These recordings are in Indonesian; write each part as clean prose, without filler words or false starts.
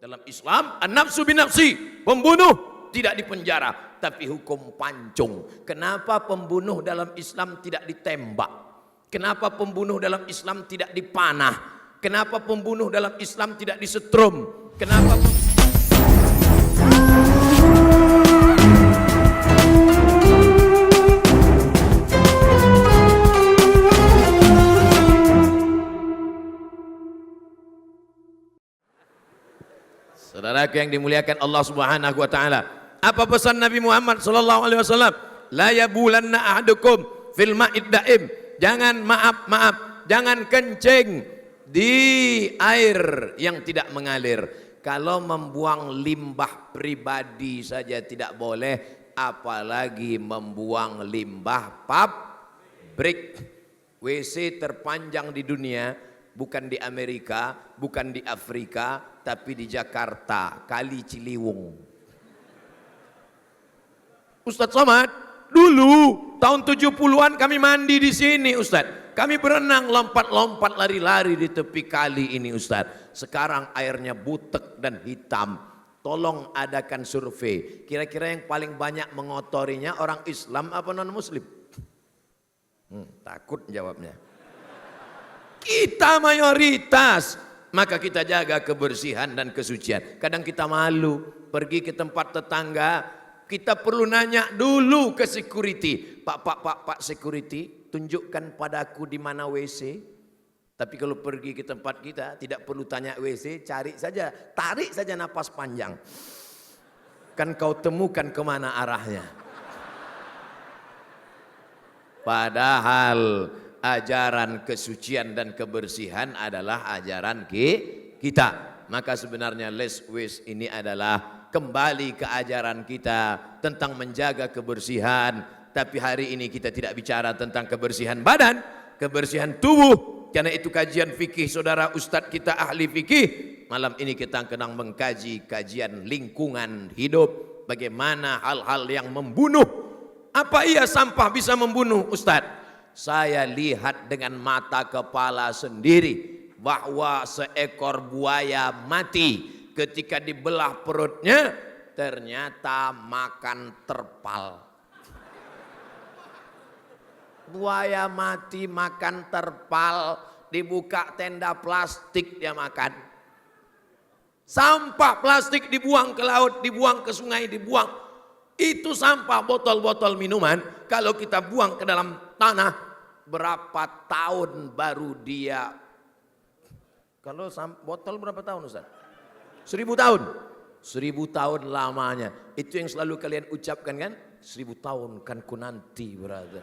Dalam Islam, an-nafsu bin-nafsi, pembunuh tidak dipenjara, tapi hukum pancung. Kenapa pembunuh dalam Islam tidak ditembak? Kenapa pembunuh dalam Islam tidak dipanah? Kenapa pembunuh dalam Islam tidak disetrum? Kenapa Saudaraku yang dimuliakan Allah Subhanahu wa taala, apa pesan Nabi Muhammad sallallahu alaihi wasallam? La yabulanna ahadukum fil ma'id daim. Jangan jangan kencing di air yang tidak mengalir. Kalau membuang limbah pribadi saja tidak boleh, apalagi membuang limbah pabrik. WC terpanjang di dunia bukan di Amerika, bukan di Afrika, tapi di Jakarta, Kali Ciliwung. Ustadz Somad, dulu tahun 70-an kami mandi di sini, Ustadz. Kami berenang, lompat-lompat, lari-lari di tepi kali ini, Ustadz. Sekarang airnya butek dan hitam. Tolong adakan survei. Kira-kira yang paling banyak mengotorinya orang Islam apa non-Muslim? Takut jawabnya. Kita mayoritas, maka kita jaga kebersihan dan kesucian. Kadang kita malu pergi ke tempat tetangga, kita perlu nanya dulu ke security. Pak security, tunjukkan padaku di mana WC. Tapi kalau pergi ke tempat kita tidak perlu tanya WC, cari saja, tarik saja napas panjang. Kan kau temukan kemana arahnya. Padahal ajaran kesucian dan kebersihan adalah ajaran kita. Maka sebenarnya less waste ini adalah kembali ke ajaran kita tentang menjaga kebersihan. Tapi hari ini kita tidak bicara tentang kebersihan badan, kebersihan tubuh. Karena itu kajian fikih saudara ustadz kita ahli fikih. Malam ini kita sedang mengkaji kajian lingkungan hidup. Bagaimana hal-hal yang membunuh. Apa iya sampah bisa membunuh ustadz? Saya lihat dengan mata kepala sendiri bahwa seekor buaya mati ketika dibelah perutnya ternyata makan terpal. Buaya mati makan terpal, dibuka tenda plastik dia makan. Sampah plastik dibuang ke laut, dibuang ke sungai, dibuang. Itu sampah botol-botol minuman, kalau kita buang ke dalam tanah, berapa tahun baru dia, kalau botol berapa tahun Ustaz? 1000 tahun. 1000 tahun lamanya. Itu yang selalu kalian ucapkan kan? 1000 tahun kan ku nanti, brother.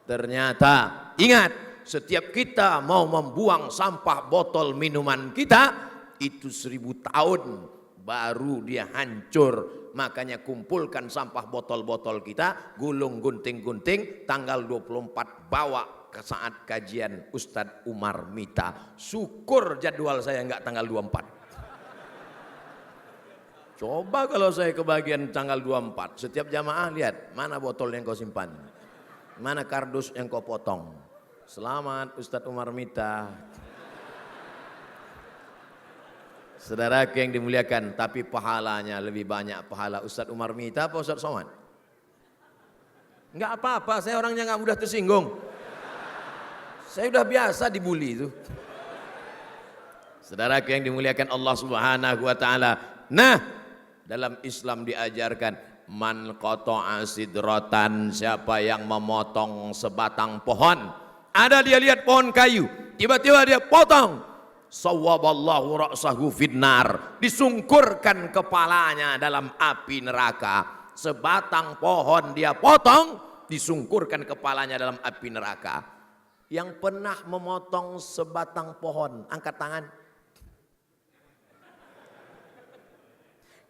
Ternyata ingat, setiap kita mau membuang sampah botol minuman kita, itu 1000 tahun baru dia hancur. Makanya kumpulkan sampah botol-botol kita, gulung gunting-gunting, tanggal 24 bawa ke saat kajian Ustadz Umar Mita. Syukur jadwal saya enggak tanggal 24. Coba kalau saya kebagian tanggal 24, setiap jamaah lihat, mana botol yang kau simpan, mana kardus yang kau potong. Selamat Ustadz Umar Mita. Saudara yang dimuliakan, tapi pahalanya lebih banyak pahala Ustadz Umar Mita apa Ustadz Somad? Enggak apa-apa, saya orangnya enggak mudah tersinggung. Saya udah biasa dibully itu. Saudara yang dimuliakan Allah Subhanahu wa taala. Nah, dalam Islam diajarkan man qata'a sidratan, siapa yang memotong sebatang pohon. Ada dia lihat pohon kayu, tiba-tiba dia potong. Sawwaballahu ra'sahu finnar, disungkurkan kepalanya dalam api neraka. Sebatang pohon dia potong, disungkurkan kepalanya dalam api neraka. Yang pernah memotong sebatang pohon, angkat tangan.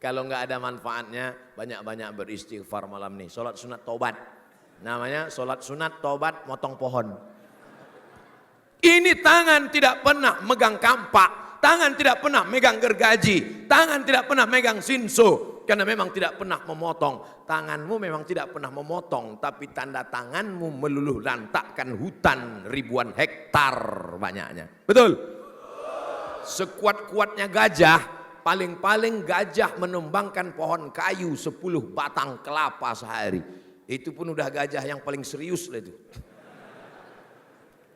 Kalau nggak ada manfaatnya, banyak-banyak beristighfar malam nih. Sholat sunat tobat, namanya sholat sunat tobat motong pohon. Ini tangan tidak pernah megang kampak, tangan tidak pernah megang gergaji, tangan tidak pernah megang sinso, karena memang tidak pernah memotong. Tanganmu memang tidak pernah memotong, tapi tanda tanganmu meluluh lantakkan hutan ribuan hektar banyaknya. Betul? Sekuat-kuatnya gajah, paling-paling gajah menumbangkan pohon kayu 10 batang kelapa sehari. Itu pun udah gajah yang paling serius lah itu.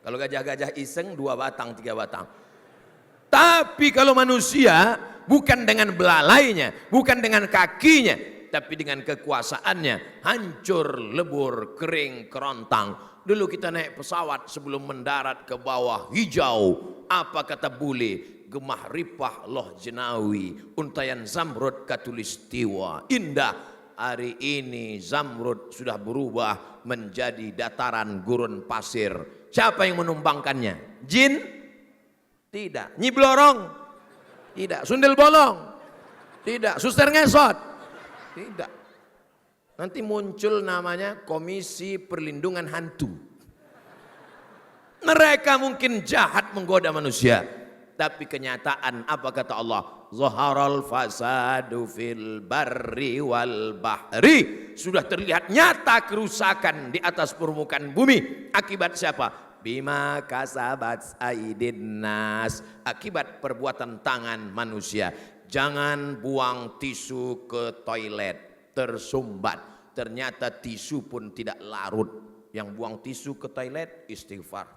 Kalau gajah-gajah iseng 2 batang, 3 batang. Tapi kalau manusia bukan dengan belalainya, bukan dengan kakinya, tapi dengan kekuasaannya, hancur, lebur, kering, kerontang. Dulu kita naik pesawat sebelum mendarat ke bawah, hijau. Apa kata bule? Gemah ripah loh jenawi, untayan Zamrud katulistiwa. Indah, hari ini Zamrud sudah berubah menjadi dataran gurun pasir. Siapa yang menumbangkannya? Jin? Tidak. Nyi Blorong? Tidak. Sundel bolong? Tidak. Suster ngesot? Tidak. Nanti muncul namanya Komisi Perlindungan Hantu. Mereka mungkin jahat menggoda manusia, tapi kenyataan apa kata Allah? Zaharal fasadu fil barri wal bahri. Sudah terlihat nyata kerusakan di atas permukaan bumi. Akibat siapa? Bima kasabat aidin nas, akibat perbuatan tangan manusia. Jangan buang tisu ke toilet, tersumbat. Ternyata tisu pun tidak larut. Yang buang tisu ke toilet istighfar,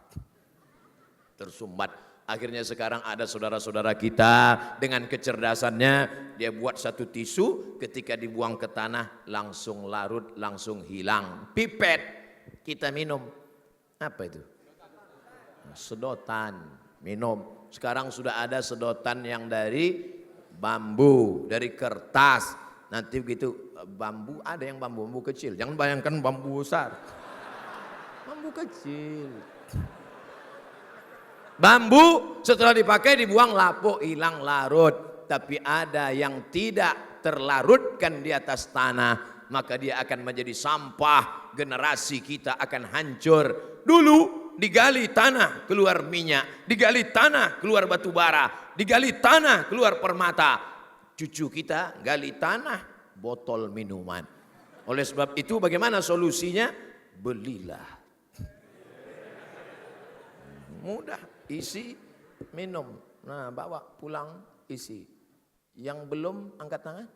tersumbat. Akhirnya sekarang ada saudara-saudara kita dengan kecerdasannya, dia buat satu tisu, ketika dibuang ke tanah langsung larut, langsung hilang. Pipet kita minum, apa itu? Sedotan, minum. Sekarang sudah ada sedotan yang dari bambu, dari kertas. Nanti begitu bambu, ada yang bambu kecil. Jangan bayangkan bambu besar. Bambu kecil. Bambu setelah dipakai dibuang lapuk, hilang, larut. Tapi ada yang tidak terlarutkan di atas tanah, maka dia akan menjadi sampah. Generasi kita akan hancur. Dulu digali tanah keluar minyak, digali tanah keluar batu bara, digali tanah keluar permata. Cucu kita gali tanah botol minuman. Oleh sebab itu bagaimana solusinya? Belilah. Mudah, isi, minum. Nah, bawa pulang, isi. Yang belum angkat tangan?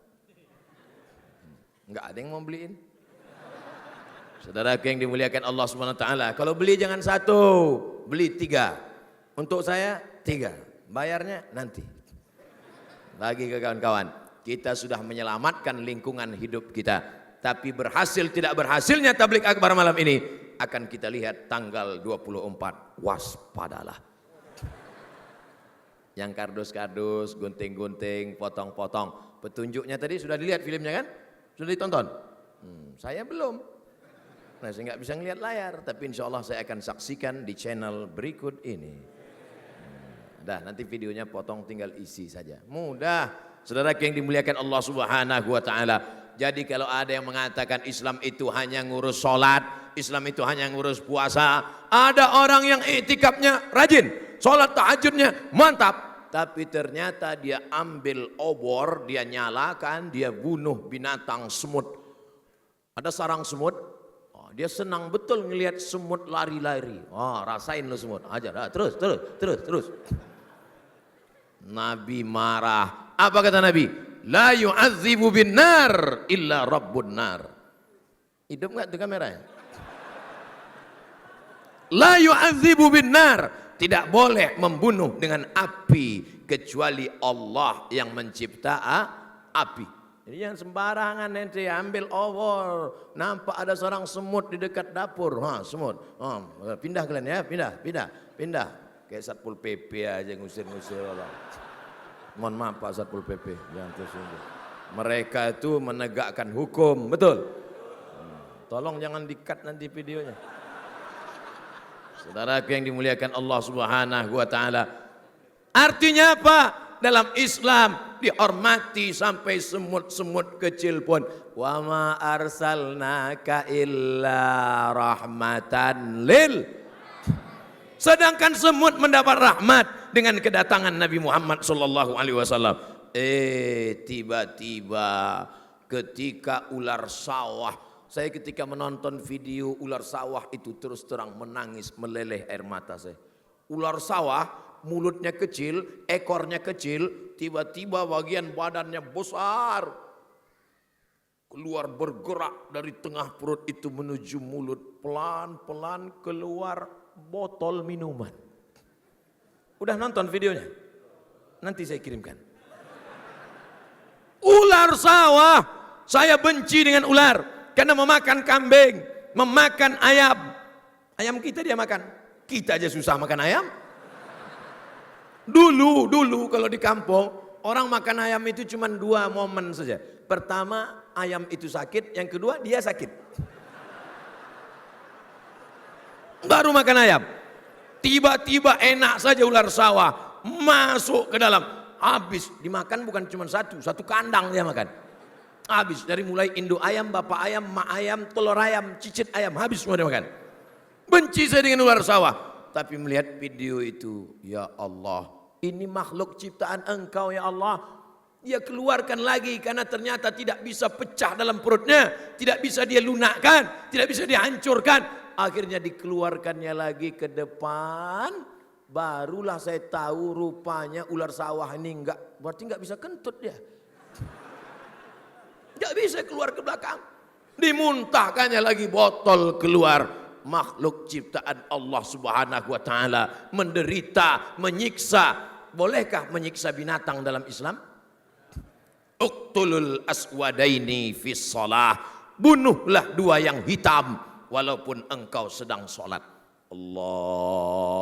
Enggak ada yang mau beliin. Saudara yang dimuliakan Allah Subhanahu wa taala, kalau beli jangan 1, beli 3. Untuk saya 3. Bayarnya nanti. Bagi ke kawan-kawan, kita sudah menyelamatkan lingkungan hidup kita. Tapi berhasil tidak berhasilnya tabligh akbar malam ini akan kita lihat tanggal 24. Waspadalah. Yang kardus-kardus, gunting-gunting, potong-potong. Petunjuknya tadi sudah dilihat filmnya kan? Sudah ditonton? Saya belum. Nah, saya nggak bisa ngelihat layar, tapi insya Allah saya akan saksikan di channel berikut ini. Dah, nanti videonya potong, tinggal isi saja. Mudah. Saudara yang dimuliakan Allah Subhanahu wa taala. Jadi kalau ada yang mengatakan Islam itu hanya ngurus sholat, Islam itu hanya ngurus puasa, ada orang yang iktikafnya rajin, sholat tahajudnya mantap, tapi ternyata dia ambil obor, dia nyalakan, dia bunuh binatang semut. Ada sarang semut. Dia senang betul ngelihat semut lari-lari. Rasain lo semut. Ajar, terus. Nabi marah. Apa kata Nabi? La yu'adzibu bin nar illa rabbun nar. Hidup enggak tuh kameranya? La yu'adzibu bin nar. Tidak boleh membunuh dengan api kecuali Allah yang mencipta api. Jadi jangan sembarangan nanti ambil obor, nampak ada seorang semut di dekat dapur, semut, pindah kalian ya, pindah, kayak Satpol PP aja ngusir-ngusir orang. Mohon maaf Pak Satpol PP, jangan tersinggung. Mereka itu menegakkan hukum, betul. Tolong jangan di-cut nanti videonya. Saudara yang dimuliakan Allah Subhanahu wa taala. Artinya apa? Dalam Islam dihormati sampai semut-semut kecil pun. Wa ma arsalnaka illa rahmatan lil. Sedangkan semut mendapat rahmat dengan kedatangan Nabi Muhammad sallallahu alaihi wasallam. Tiba-tiba ketika ular sawah, saya ketika menonton video ular sawah itu terus terang menangis meleleh air mata saya. Ular sawah mulutnya kecil, ekornya kecil, tiba-tiba bagian badannya besar. Keluar bergerak dari tengah perut itu menuju mulut, pelan-pelan keluar botol minuman. Udah nonton videonya? Nanti saya kirimkan. Ular sawah, saya benci dengan ular karena memakan kambing, memakan ayam. Ayam kita dia makan, kita aja susah makan ayam. Dulu kalau di kampung orang makan ayam itu cuma 2 momen saja. Pertama ayam itu sakit, yang kedua dia sakit. Baru makan ayam. Tiba-tiba enak saja ular sawah masuk ke dalam. Habis dimakan bukan cuma satu kandang dia makan. Habis dari mulai induk ayam, bapak ayam, mak ayam, telur ayam, cicit ayam, habis semua dia makan. Benci saya dengan ular sawah. Tapi melihat video itu, ya Allah, ini makhluk ciptaan Engkau ya Allah. Dia keluarkan lagi karena ternyata tidak bisa pecah dalam perutnya, tidak bisa dia lunakkan, tidak bisa dihancurkan. Akhirnya dikeluarkannya lagi ke depan, barulah saya tahu rupanya ular sawah ini berarti enggak bisa kentut dia. Enggak bisa keluar ke belakang. Dimuntahkannya lagi botol keluar. Makhluk ciptaan Allah Subhanahu wa taala menderita, menyiksa. Bolehkah menyiksa binatang dalam Islam? Uqtulul aswadaini fis shalah. Bunuhlah 2 yang hitam walaupun engkau sedang sholat. Allahu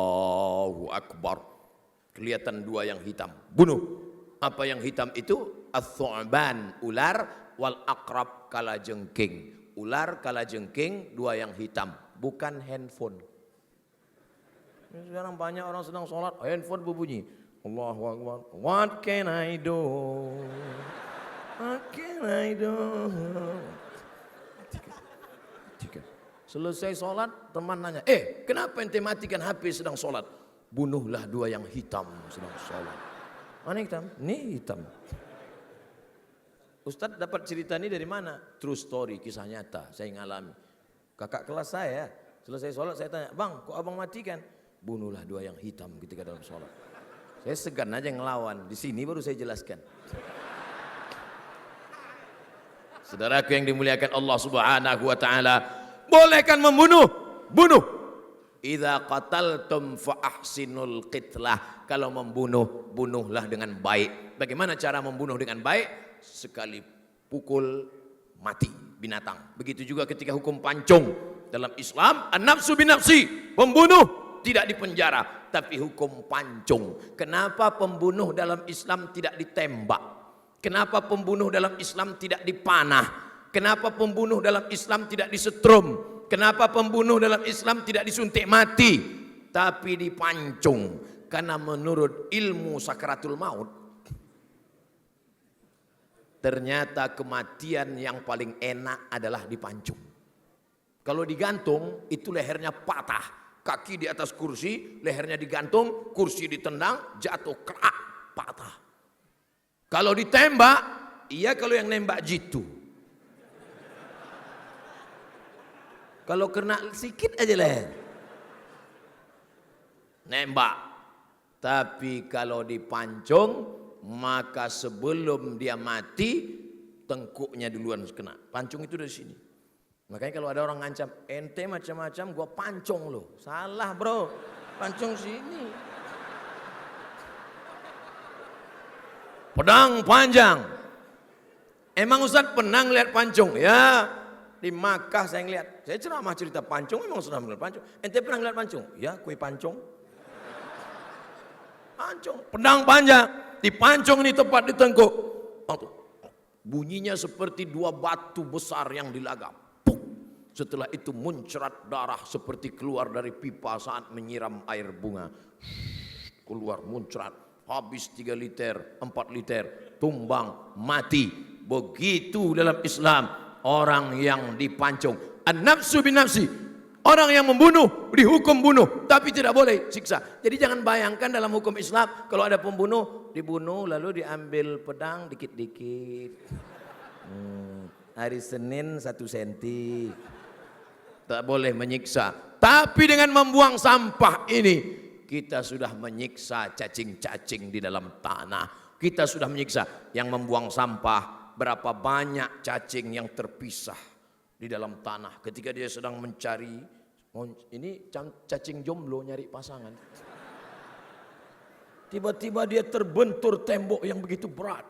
Akbar. Kelihatan 2 yang hitam, bunuh. Apa yang hitam itu? Ats-thu'ban, ular, wal aqrab, kalajengking. Ular, kalajengking, 2 yang hitam, bukan handphone. Sekarang banyak orang sedang sholat, handphone berbunyi. Allahu Akbar. What can I do? What can I do? Selesai sholat, teman nanya, kenapa ente matikan HP sedang sholat? Bunuhlah 2 yang hitam sedang sholat. Mana hitam? Ini hitam. Ustadz dapat cerita ini dari mana? True story, kisah nyata, saya ngalami. Kakak kelas saya, selesai sholat saya tanya, bang kok abang matikan? Bunuhlah 2 yang hitam ketika dalam sholat. Saya segan aja ngelawan, di sini baru saya jelaskan. Saudaraku yang dimuliakan Allah Subhanahu wa taala, bolehkan membunuh? Bunuh. Idza qataltum fa ahsinul qitlah. Kalau membunuh, bunuhlah dengan baik. Bagaimana cara membunuh dengan baik? Sekali pukul mati binatang. Begitu juga ketika hukum pancung dalam Islam, an-nafsu bin-nafsi, pembunuh tidak dipenjara, tapi hukum pancung. Kenapa pembunuh dalam Islam tidak ditembak? Kenapa pembunuh dalam Islam tidak dipanah? Kenapa pembunuh dalam Islam tidak disetrum? Kenapa pembunuh dalam Islam tidak disuntik mati? Tapi dipancung. Karena menurut ilmu sakaratul maut, ternyata kematian yang paling enak adalah dipancung. Kalau digantung, itu lehernya patah. Kaki di atas kursi, lehernya digantung, kursi ditendang, jatuh, kerak, patah. Kalau ditembak, iya kalau yang nembak jitu. Kalau kena sedikit aja leher, nembak. Tapi kalau dipancung, maka sebelum dia mati, tengkuknya duluan kena. Pancung itu dari sini. Makanya kalau ada orang ngancam, ente macam-macam gua pancung lo. Salah bro, pancung sini. Pedang panjang. Emang Ustadz pernah ngeliat pancung? Ya, di Makkah saya ngeliat. Saya ceramah cerita pancung, emang sudah ngeliat pancung. Ente pernah ngeliat pancung? Ya, kue pancung. Pancung, pedang panjang. Dipancung ini tepat di tengkuk. Bunyinya seperti 2 batu besar yang dilagam. Setelah itu muncrat darah seperti keluar dari pipa saat menyiram air bunga. Keluar muncrat, habis 3 liter, 4 liter, tumbang, mati. Begitu dalam Islam orang yang dipancung. An-nafsu bin-nafsi. Orang yang membunuh dihukum bunuh, tapi tidak boleh siksa. Jadi jangan bayangkan dalam hukum Islam kalau ada pembunuh dibunuh lalu diambil pedang dikit-dikit. Hari Senin 1 senti. Tak boleh menyiksa. Tapi dengan membuang sampah ini kita sudah menyiksa cacing-cacing di dalam tanah. Kita sudah menyiksa yang membuang sampah. Berapa banyak cacing yang terpisah di dalam tanah ketika dia sedang mencari. Ini cacing jomblo nyari pasangan. Tiba-tiba dia terbentur tembok yang begitu berat.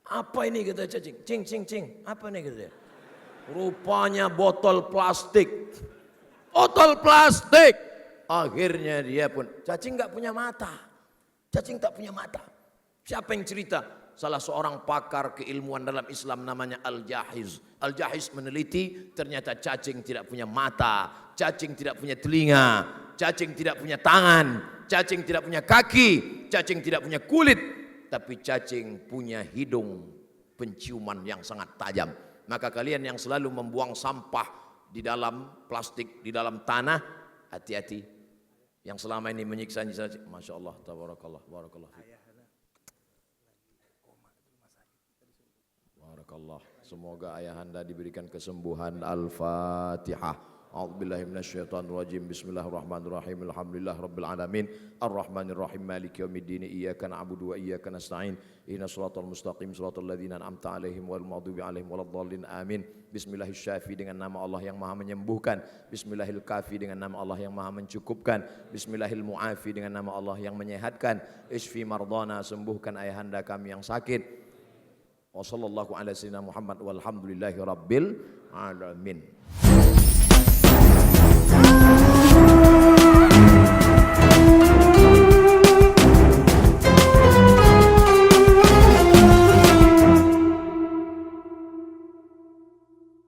Apa ini kata cacing? Cing, cing, cing. Apa ini kata dia? Rupanya botol plastik. Botol plastik. Akhirnya dia pun, cacing nggak punya mata. Cacing tak punya mata. Siapa yang cerita? Salah seorang pakar keilmuan dalam Islam namanya Al-Jahiz. Al-Jahiz meneliti ternyata cacing tidak punya mata. Cacing tidak punya telinga. Cacing tidak punya tangan. Cacing tidak punya kaki. Cacing tidak punya kulit. Tapi cacing punya hidung penciuman yang sangat tajam. Maka kalian yang selalu membuang sampah di dalam plastik, di dalam tanah, hati-hati. Yang selama ini menyiksa, Masya Allah, tabarakallah, barakallah. Barakallah. Semoga ayahanda diberikan kesembuhan. Al-Fatihah. A'udzubillahi minasyaitonirrajim. Bismillahirrahmanirrahim. Alhamdulillah rabbil alamin. Arrahmanirrahim. Maliki yaumiddin. Iyyaka na'budu wa iyyaka nasta'in. Ihdinas shiratal mustaqim. Shiratal ladzina an'amta 'alaihim wal maghdubi 'alaihim waladdallin. Amin. Bismillahirrahmanirrahim dengan nama Allah yang Maha menyembuhkan. Bismillahirrahmanirrahim dengan nama Allah yang Maha mencukupkan. Bismillahirrahmanirrahim dengan nama Allah yang menyehatkan. Isfi mardana, sembuhkan ayahanda kami yang sakit. Wa sallallahu ala sayyidina Muhammad walhamdulillahi rabbil alamin.